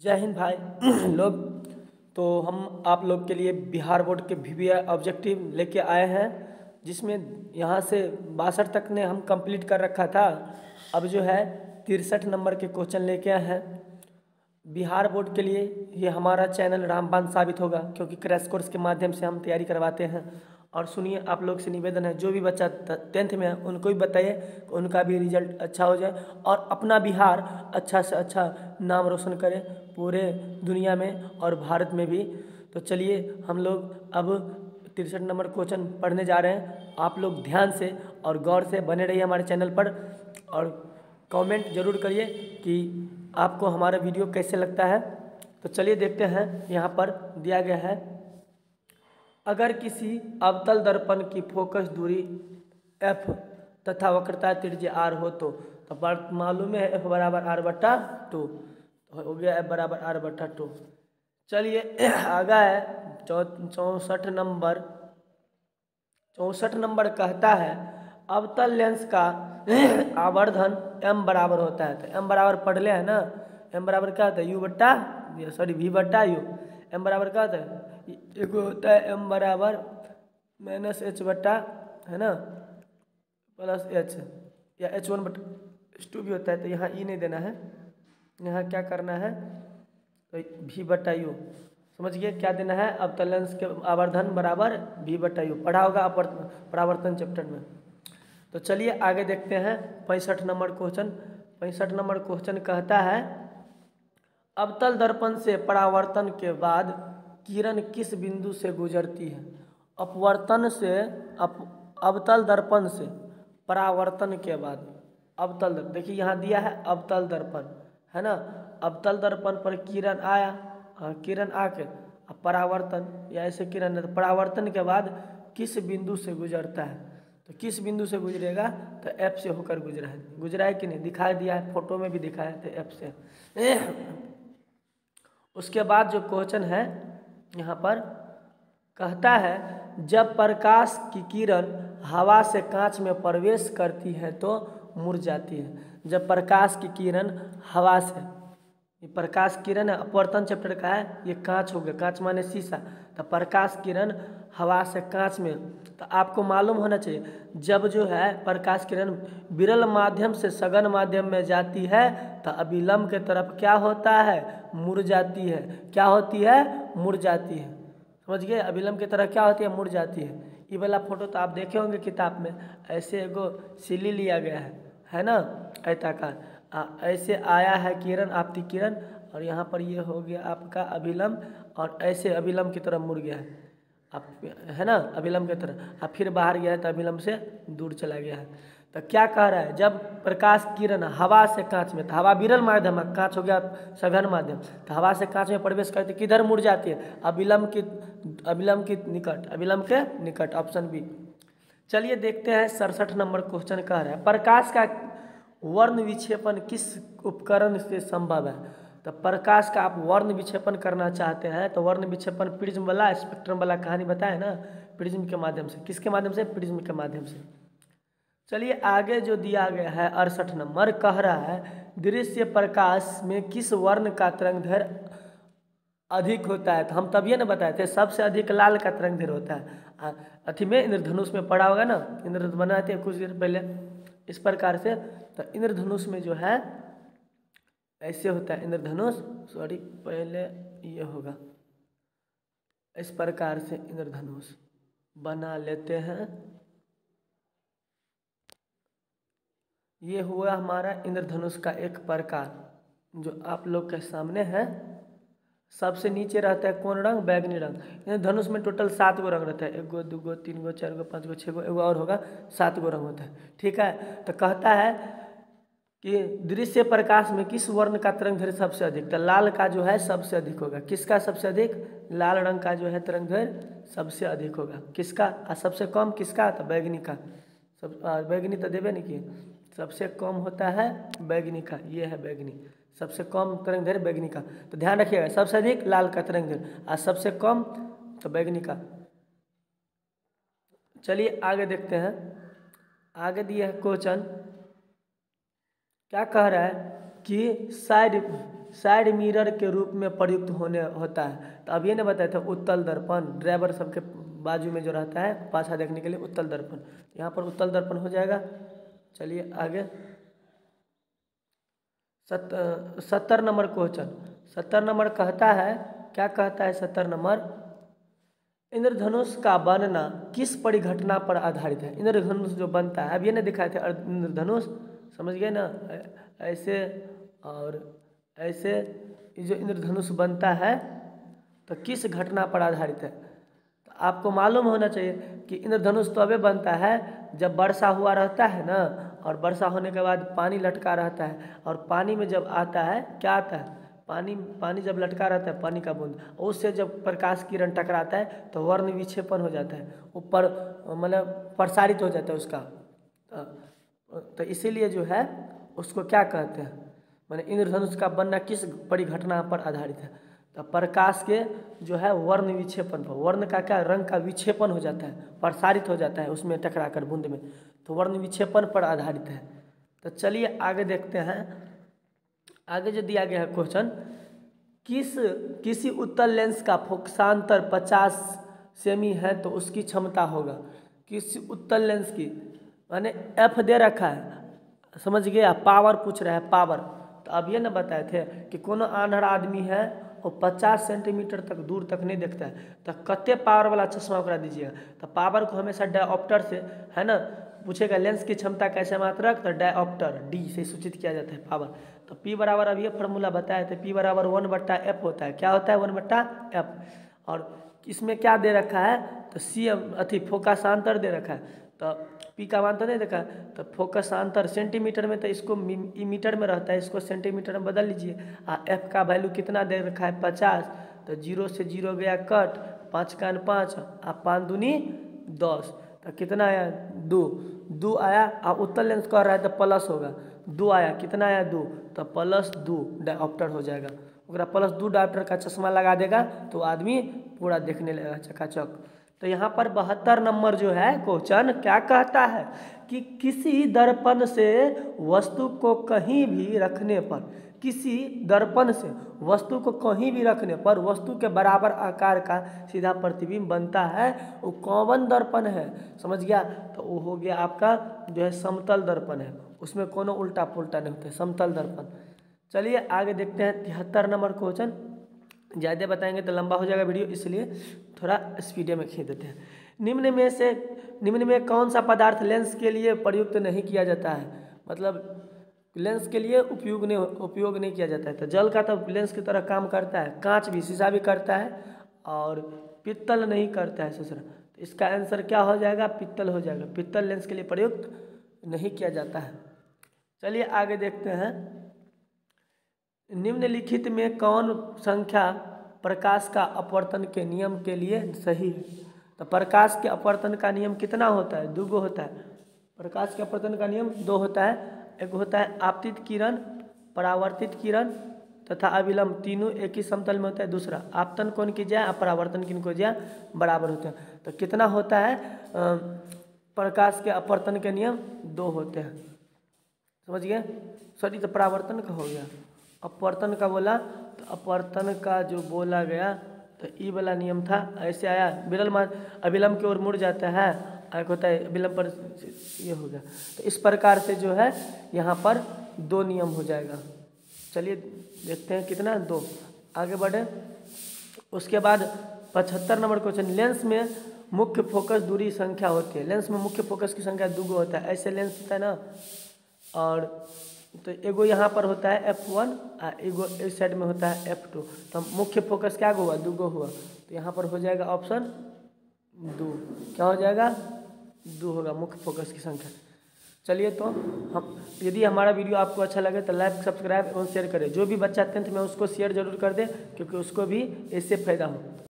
जय हिंद भाई लोग। तो हम आप लोग के लिए बिहार बोर्ड के VBI ऑब्जेक्टिव लेके आए हैं, जिसमें यहाँ से 62 तक ने हम कंप्लीट कर रखा था। अब जो है 63 नंबर के क्वेश्चन लेके आए हैं बिहार बोर्ड के लिए। ये हमारा चैनल रामबाण साबित होगा, क्योंकि क्रैश कोर्स के माध्यम से हम तैयारी करवाते हैं। और सुनिए, आप लोग से निवेदन है, जो भी बच्चा 10th में है उनको भी बताइए, उनका भी रिजल्ट अच्छा हो जाए और अपना बिहार अच्छा से अच्छा नाम रोशन करे पूरे दुनिया में और भारत में भी। तो चलिए हम लोग अब 63 नंबर क्वेश्चन पढ़ने जा रहे हैं। आप लोग ध्यान से और गौर से बने रहिए हमारे चैनल पर, और कमेंट जरूर करिए कि आपको हमारा वीडियो कैसे लगता है। तो चलिए देखते हैं, यहाँ पर दिया गया है, अगर किसी अवतल दर्पण की फोकस दूरी f तथा वक्रता त्रिज्या r हो तो मालूम है f बराबर r/2, हो गया f बराबर r/2। चलिए आगा है 64 नंबर कहता है अवतल लेंस का आवर्धन m बराबर होता है। तो m बराबर पढ़ ले है ना, m बराबर क्या होता है v/u। m बराबर क्या होता है, एक होता है m बराबर -h/, है ना, +h, या h1/2 भी होता है। तो यहाँ e नहीं देना है, यहाँ क्या करना है, तो v/u समझ गए क्या देना है। अवतल लेंस के आवर्धन बराबर v/u पढ़ा होगा परावर्तन चैप्टर में। तो चलिए आगे देखते हैं 65 नंबर क्वेश्चन। 65 नंबर क्वेश्चन कहता है अवतल दर्पण से परावर्तन के बाद किरण किस बिंदु से गुजरती है। अपवर्तन से अवतल दर्पण से परावर्तन के बाद अवतल दर्पण, देखिए यहाँ दिया है अवतल दर्पण, है ना। अवतल दर्पण पर किरण आया, किरण आके परावर्तन, या ऐसे किरण है, परावर्तन के बाद किस बिंदु से गुजरता है। तो किस बिंदु से गुजरेगा, तो F से होकर गुजरा है कि नहीं, दिखाई दिया है, फोटो में भी दिखाया है, तो F से। उसके बाद जो क्वेश्चन है यहाँ पर कहता है जब प्रकाश की किरण हवा से कांच में प्रवेश करती है तो मुरझाती है। जब प्रकाश की किरण हवा से, ये प्रकाश किरण है, अपवर्तन चैप्टर का है, ये कांच हो गया, कांच माने शीशा। तो प्रकाश किरण हवा से कांच में, तो आपको मालूम होना चाहिए जब जो है प्रकाश किरण विरल माध्यम से सघन माध्यम में जाती है तो अभिलंब के तरफ क्या होता है, मुड़ जाती है। क्या होती है, मुड़ जाती है, समझ गए। अभिलंब की तरफ क्या होती है, मुड़ जाती है। ये वाला फोटो तो आप देखे होंगे किताब में, ऐसे एगो सिल्ली लिया गया है ना, आयताकार, ऐसे आया है किरण, आपती किरण, और यहाँ पर ये हो गया आपका अभिलंब, और ऐसे अभिलंब की तरफ मुड़ गया है आप, है ना, अभिलंब की तरफ, अब फिर बाहर गया है तो अभिलंब से दूर चला गया है। तो क्या कह रहा है, जब प्रकाश किरण हवा से कांच में, तो हवा विरल माध्यम है, कांच हो गया सघन माध्यम, तो हवा से कांच में प्रवेश करती किधर मुड़ जाती है, अभिलंब के निकट, अभिलंब के निकट, ऑप्शन बी। चलिए देखते हैं 67 नंबर क्वेश्चन कह रहा है प्रकाश का वर्ण विक्षेपण किस उपकरण से संभव है। तो प्रकाश का आप वर्ण विक्षेपण करना चाहते हैं तो वर्ण विक्षेपण प्रिज्म वाला, स्पेक्ट्रम वाला कहानी बताए ना, प्रिज्म के माध्यम से। किसके माध्यम से, प्रिज्म के माध्यम से। चलिए आगे जो दिया गया है 68 नंबर कह रहा है दृश्य प्रकाश में किस वर्ण का तरंगदैर्घ्य अधिक होता है। तो हम तभी ना बताए थे, सबसे अधिक लाल का तरंगदैर्घ्य होता है। अथी में इंद्रधनुष में पढ़ा होगा ना, इंद्रधनुष बनाए थे कुछ देर पहले इस प्रकार से। तो इंद्रधनुष में जो है ऐसे होता है इंद्रधनुष, सॉरी पहले ये होगा, इस प्रकार से इंद्रधनुष बना लेते हैं। ये हुआ हमारा इंद्रधनुष का एक प्रकार जो आप लोग के सामने है। सबसे नीचे रहता है कौन रंग, बैगनी रंग। इंद्रधनुष में टोटल 7 गो रंग रहता है, 1 गो 2 गो 3 गो 4 गो 5 गो 6 गो, एगो और होगा, 7 गो रंग होता है, ठीक है। तो कहता है कि दृश्य प्रकाश में किस वर्ण का तरंगदैर्घ्य सबसे अधिक, तो लाल का जो है सबसे अधिक होगा। किसका सबसे अधिक, लाल रंग का जो है तरंगदैर्घ्य सबसे अधिक होगा। किसका, और सबसे कम किसका, तो बैगनी का। सब बैगनी तो देवे नहीं किए, सबसे कम होता है बैगनी का, ये है बैगनी, सबसे कम तरंगदैर्घ्य बैगनी का। तो ध्यान रखिएगा, सबसे अधिक लाल का तरंगदैर्घ्य और सबसे कम तो बैगनी का। चलिए आगे देखते हैं, आगे दिया है क्वेश्चन, क्या कह रहा है कि साइड मिरर के रूप में प्रयुक्त होने होता है। तो अब ये ना बताया था उत्तल दर्पण, ड्राइवर सबके बाजू में जो रहता है पाछा देखने के लिए उत्तल दर्पण, यहाँ पर उत्तल दर्पण हो जाएगा। चलिए आगे 70 नंबर क्वेश्चन। 70 नंबर कहता है, क्या कहता है 70 नंबर, इंद्रधनुष का बनना किस परिघटना पर आधारित है। इंद्रधनुष जो बनता है, अब ये नहीं दिखाए थे इंद्रधनुष, समझ गए ना, ऐसे और ऐसे जो इंद्रधनुष बनता है तो किस घटना पर आधारित है। तो आपको मालूम होना चाहिए कि इंद्रधनुष तो अभी बनता है जब वर्षा हुआ रहता है ना, और वर्षा होने के बाद पानी लटका रहता है, और पानी में जब आता है क्या आता है, पानी जब लटका रहता है पानी का बूंद, उससे जब प्रकाश किरण टकराता है तो वर्ण विक्षेपण हो जाता है, ऊपर मतलब प्रसारित हो जाता है उसका। तो इसीलिए जो है उसको क्या कहते हैं, माने इंद्रधनुष का बनना किस परिघटना पर आधारित है। तो प्रकाश के जो है वर्ण विक्षेपण पर, वर्ण का क्या, रंग का विक्षेपण हो जाता है, प्रसारित हो जाता है उसमें टकरा कर बूंद में, तो वर्ण विक्षेपण पर आधारित है। तो चलिए आगे देखते हैं। आगे जो दिया गया है क्वेश्चन, किसी उत्तल लेंस का फोकसांतर 50 सेमी है तो उसकी क्षमता होगा। किसी उत्तल लेंस की माने एफ दे रखा है, समझ गया, पावर पूछ रहा है, पावर। तो अब ये ना बताए थे कि कोनो आंधर आदमी है और 50 सेंटीमीटर तक दूर तक नहीं देखता है, तो कत्ते पावर वाला चश्मा करा दीजिएगा। तो पावर को हमेशा डायऑप्टर से, है ना, पूछेगा लेंस की क्षमता कैसे मात्रक, तो डायऑप्टर डी से सूचित किया जाता है पावर। तो P बराबर, अब ये फार्मूला बताया था, P बराबर 1/f होता है। क्या होता है 1/f, और इसमें क्या दे रखा है, तो सी अथी फोकसांतर दे रखा है। तो P का मान तो नहीं देखा, तो फोकसांतर सेंटीमीटर में, तो इसको मीटर में रहता है, इसको सेंटीमीटर में बदल लीजिए। F का वैल्यू कितना दे रखा है 50, तो 0 से 0 गया कट, 5 का 5, 5 दूनी 10, तो कितना आया 2 आया। अब उत्तल लेंस कर रहा है तो प्लस होगा, 2 आया, कितना आया 2, तो +2 डायऑप्टर हो जाएगा। अगर +2 डायऑप्टर का चश्मा लगा देगा तो आदमी पूरा देखने लगेगा चकाचक। तो यहाँ पर 72 नंबर जो है क्वेश्चन क्या कहता है कि किसी दर्पण से वस्तु को कहीं भी रखने पर, किसी दर्पण से वस्तु को कहीं भी रखने पर वस्तु के बराबर आकार का सीधा प्रतिबिंब बनता है, वो कौन दर्पण है, समझ गया। तो वो हो गया आपका जो है समतल दर्पण है, उसमें कोनो उल्टा पुल्टा नहीं होता है, समतल दर्पण। चलिए आगे देखते हैं 73 नंबर क्वेश्चन। ज़्यादा बताएंगे तो लंबा हो जाएगा वीडियो, इसलिए थोड़ा स्पीडे में खींच देते हैं। निम्न में कौन सा पदार्थ लेंस के लिए प्रयुक्त नहीं किया जाता है, मतलब लेंस के लिए उपयोग नहीं किया जाता है। तो जल का तो लेंस की तरह काम करता है, कांच भी, शीशा भी करता है, और पित्तल नहीं करता है ससुरा। तो इसका आंसर क्या हो जाएगा, पित्तल हो जाएगा। पित्तल लेंस के लिए प्रयुक्त नहीं किया जाता है। चलिए आगे देखते हैं। निम्नलिखित में कौन संख्या प्रकाश का अपवर्तन के नियम के लिए सही है। तो प्रकाश के अपवर्तन का नियम कितना होता है, 2 होता है। प्रकाश के अपवर्तन का नियम 2 होता है, एक होता है आपतित किरण, परावर्तित किरण तथा अविलंब, तीनों एक ही समतल में होता है। दूसरा आपतन कोण की ज्या, परावर्तन किन को ज्या बराबर होते हैं। तो कितना होता है प्रकाश के अपवर्तन के नियम 2 होते हैं, समझ गए। सॉरी, तो परावर्तन का हो गया, अपवर्तन का बोला, तो अपवर्तन का जो बोला गया तो ई वाला नियम था, ऐसे आया अविलंब की ओर मुड़ जाता है, एक होता है विलंब पर, ये हो गया। तो इस प्रकार से जो है यहाँ पर 2 नियम हो जाएगा। चलिए देखते हैं कितना, 2। आगे बढ़े। उसके बाद 75 नंबर क्वेश्चन, लेंस में मुख्य फोकस दूरी संख्या होती है। लेंस में मुख्य फोकस की संख्या 2 होता है, ऐसे लेंस होता है ना, और तो एगो यहाँ पर होता है f1 और एगो इस साइड में होता है f2। तो मुख्य फोकस क्या हुआ, 2 हुआ। तो यहाँ पर हो जाएगा ऑप्शन 2, क्या हो जाएगा 2 होगा मुख्य फोकस की संख्या। चलिए तो हम, यदि हमारा वीडियो आपको अच्छा लगे तो लाइक, सब्सक्राइब एवं शेयर करें। जो भी बच्चा 10th में उसको शेयर जरूर कर दें, क्योंकि उसको भी इससे फ़ायदा हो।